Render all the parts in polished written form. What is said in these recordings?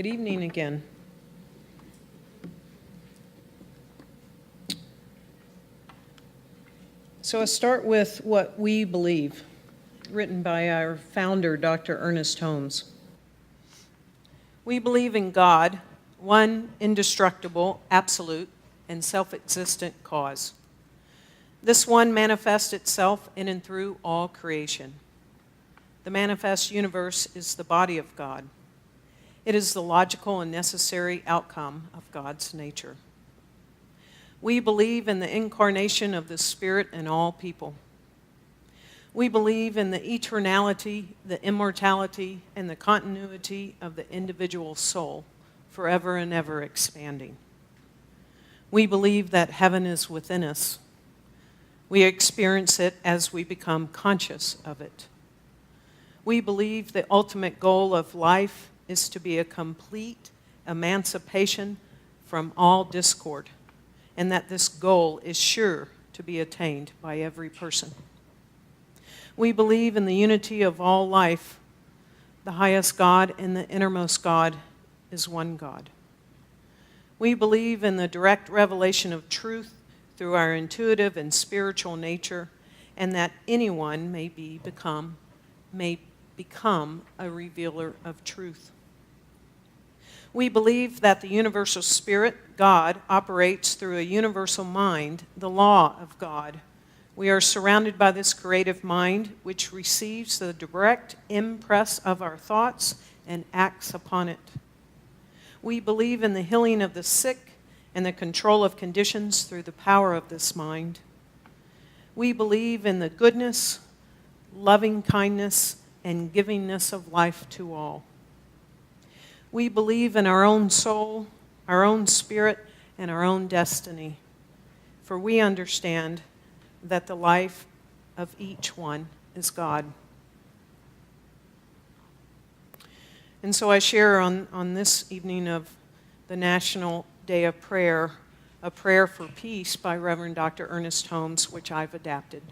Good evening again. So I start with what we believe, written by our founder, Dr. Ernest Holmes. We believe in God, one indestructible, absolute, and self-existent cause. This one manifests itself in and through all creation. The manifest universe is the body of God. It is the logical and necessary outcome of God's nature. We believe in the incarnation of the Spirit in all people. We believe in the eternality, the immortality, and the continuity of the individual soul, forever and ever expanding. We believe that heaven is within us. We experience it as we become conscious of it. We believe the ultimate goal of life is to be a complete emancipation from all discord, and that this goal is sure to be attained by every person. We believe in the unity of all life. The highest God and the innermost God is one God. We believe in the direct revelation of truth through our intuitive and spiritual nature, and that anyone may become a revealer of truth. We believe that the universal spirit, God, operates through a universal mind, the law of God. We are surrounded by this creative mind, which receives the direct impress of our thoughts and acts upon it. We believe in the healing of the sick and the control of conditions through the power of this mind. We believe in the goodness, loving kindness, and givingness of life to all. We believe in our own soul, our own spirit, and our own destiny, for we understand that the life of each one is God. And so I share on this evening of the National Day of Prayer, a prayer for peace by Reverend Dr. Ernest Holmes, which I've adapted.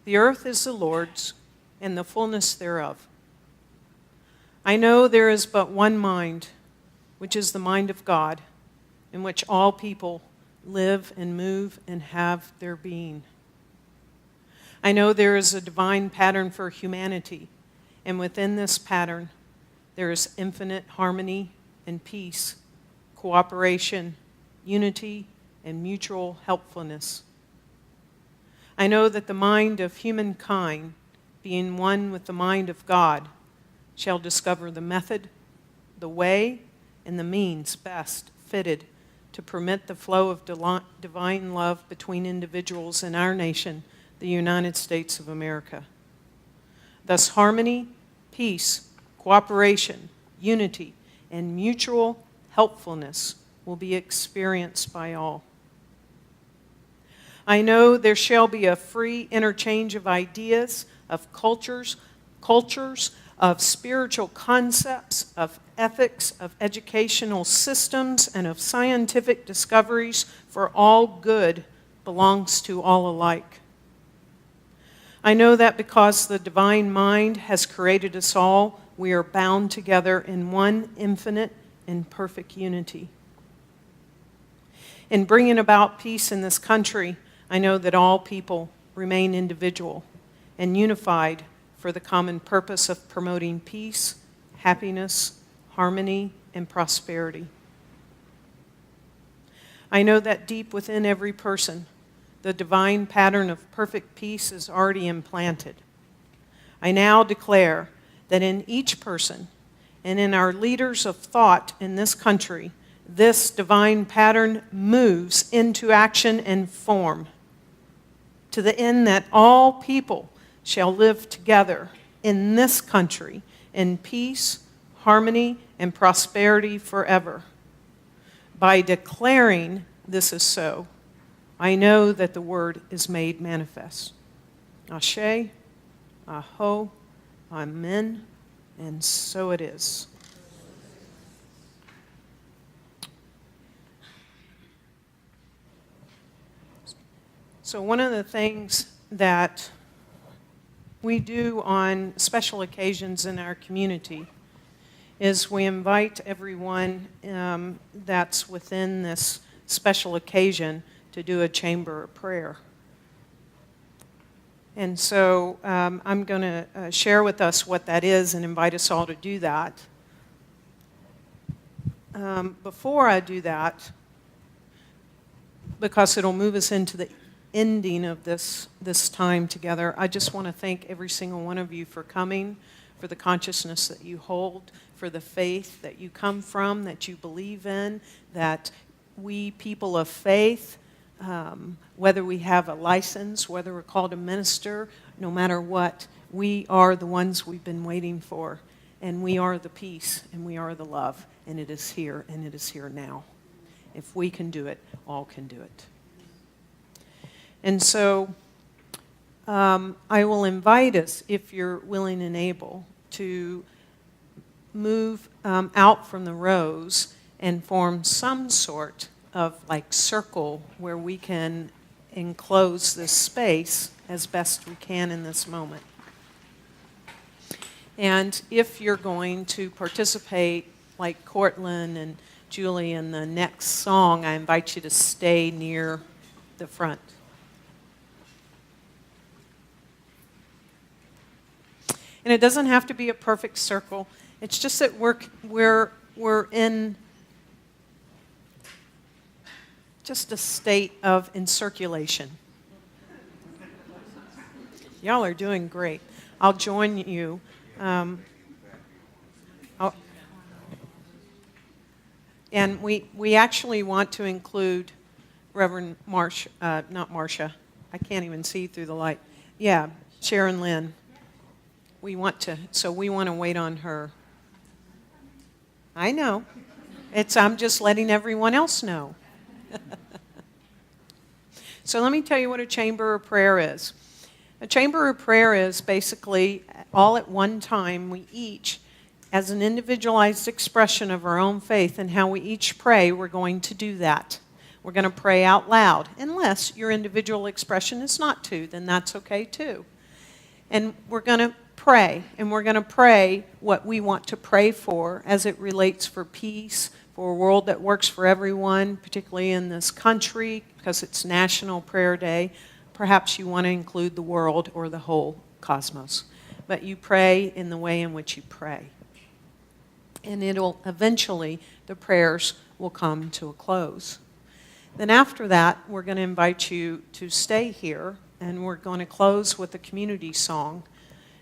The earth is the Lord's, and the fullness thereof. I know there is but one mind, which is the mind of God, in which all people live and move and have their being. I know there is a divine pattern for humanity, and within this pattern, there is infinite harmony and peace, cooperation, unity, and mutual helpfulness. I know that the mind of humankind, being one with the mind of God, shall discover the method, the way, and the means best fitted to permit the flow of divine love between individuals in our nation, the United States of America. Thus, harmony, peace, cooperation, unity, and mutual helpfulness will be experienced by all. I know there shall be a free interchange of ideas, of cultures, of spiritual concepts, of ethics, of educational systems, and of scientific discoveries, for all good belongs to all alike. I know that because the divine mind has created us all, we are bound together in one infinite and perfect unity. In bringing about peace in this country, I know that all people remain individual and unified for the common purpose of promoting peace, happiness, harmony, and prosperity. I know that deep within every person, the divine pattern of perfect peace is already implanted. I now declare that in each person and in our leaders of thought in this country, this divine pattern moves into action and form to the end that all people shall live together in this country in peace, harmony, and prosperity forever. By declaring this is so, I know that the word is made manifest. Ashe, Aho, Amen, and so it is. So one of the things that we do on special occasions in our community is we invite everyone that's within this special occasion to do a chamber of prayer. And so I'm going to share with us what that is and invite us all to do that. Before I do that, because it'll move us into the ending of this time together, I just want to thank every single one of you for coming, for the consciousness that you hold, for the faith that you come from, that you believe in, that we people of faith, whether we have a license, whether we're called a minister, no matter what, we are the ones we've been waiting for. And we are the peace, and we are the love, and it is here, and it is here now. If we can do it, all can do it. And so I will invite us, if you're willing and able, to move out from the rows and form some sort of like circle where we can enclose this space as best we can in this moment. And if you're going to participate like Cortland and Julie in the next song, I invite you to stay near the front. And it doesn't have to be a perfect circle. It's just that we're in just a state of encirculation. Y'all are doing great. I'll join you. And we actually want to include Reverend not Marcia. I can't even see through the light. Yeah, Sharon Lynn. We want to wait on her. I know. I'm just letting everyone else know. So let me tell you what a chamber of prayer is. A chamber of prayer is basically all at one time we each, as an individualized expression of our own faith and how we each pray, we're going to do that. We're going to pray out loud. Unless your individual expression is not to, then that's okay too. And we're going to pray, and we're going to pray what we want to pray for as it relates for peace, for a world that works for everyone, particularly in this country, because it's National Prayer Day. Perhaps you want to include the world or the whole cosmos. But you pray in the way in which you pray. And eventually, the prayers will come to a close. Then after that, we're going to invite you to stay here, and we're going to close with a community song.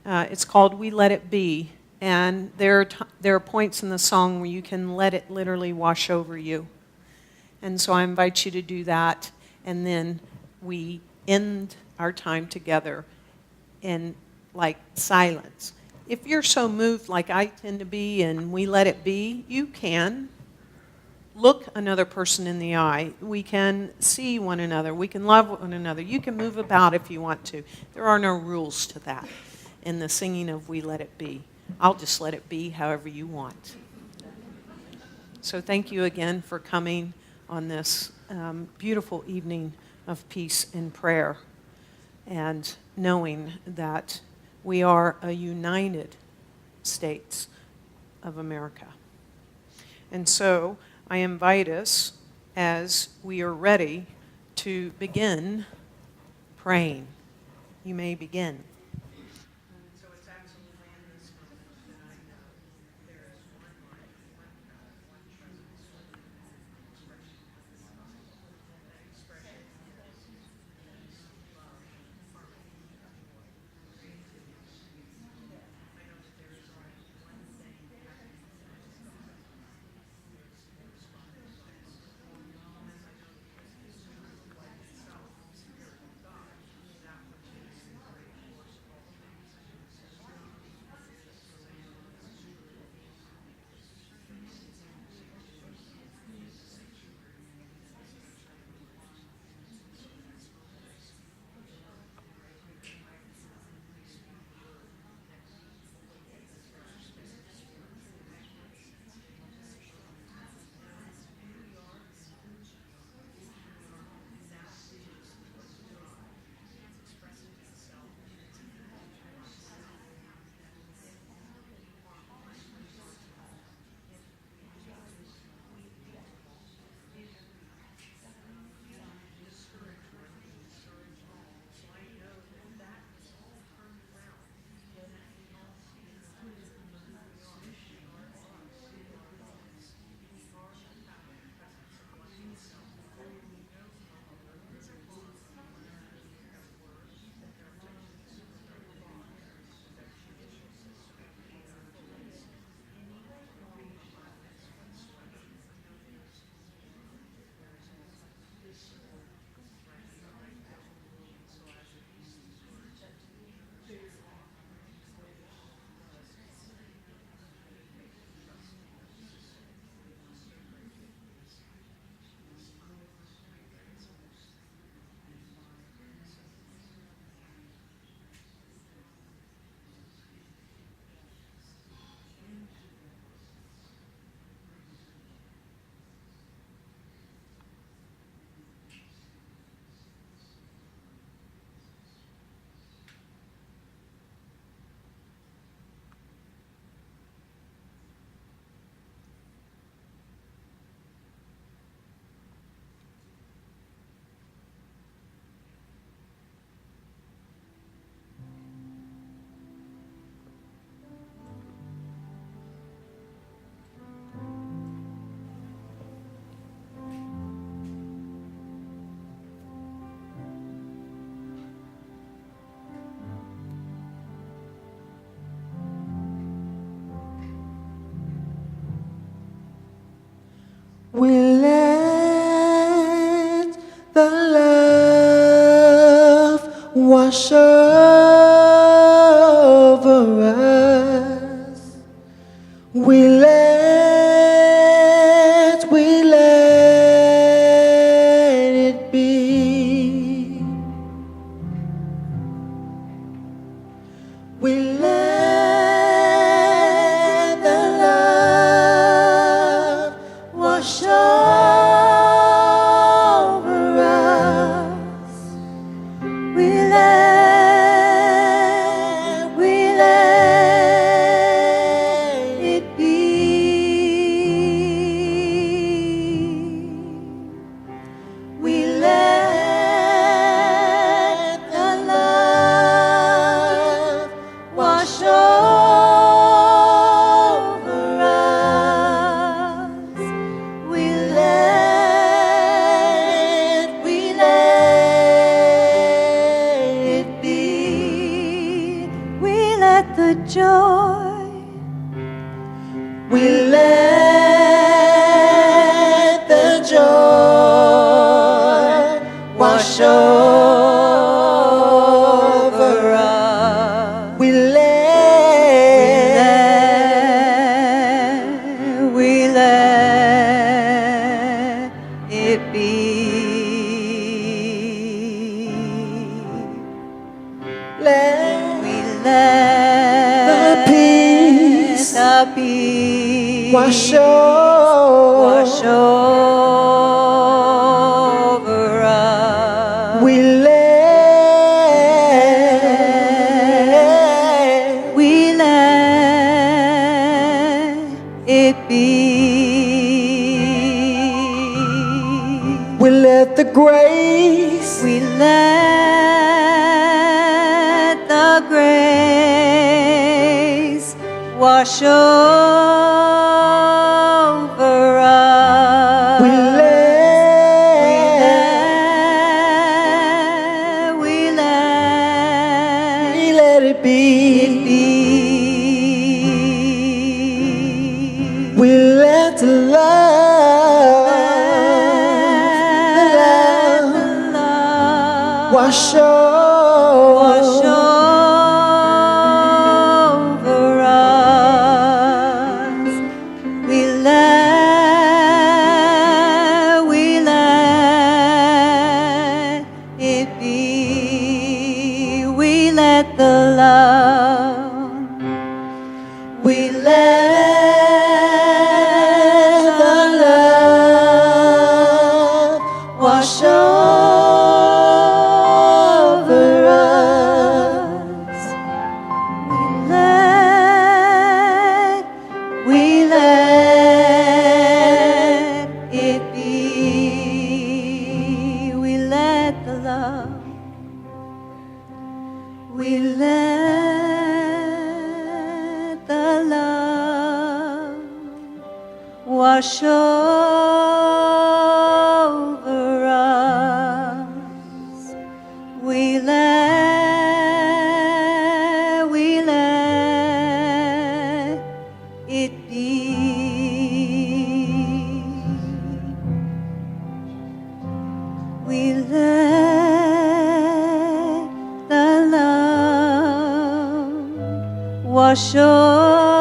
It's called We Let It Be, and there are points in the song where you can let it literally wash over you. And so I invite you to do that, and then we end our time together in like silence. If you're so moved like I tend to be and we let it be, you can look another person in the eye. We can see one another. We can love one another. You can move about if you want to. There are no rules to that in the singing of We Let It Be. I'll just let it be however you want. So thank you again for coming on this beautiful evening of peace and prayer, and knowing that we are a United States of America. And so I invite us, as we are ready, to begin praying. You may begin. wash over us. We let it be. We let the love wash over us. We let it be. We let the love wash over us. We let it be. We let the joy, we let the joy wash over us. We let it be. We let the peace wash over us. We let it be. We let the grace, we let the grace wash over us. We let it be. We let the love wash over us. We let it be. We let the love, we let the love wash over us. We let it be. We let the love, we let the love wash over us. We let it be. We let the love wash over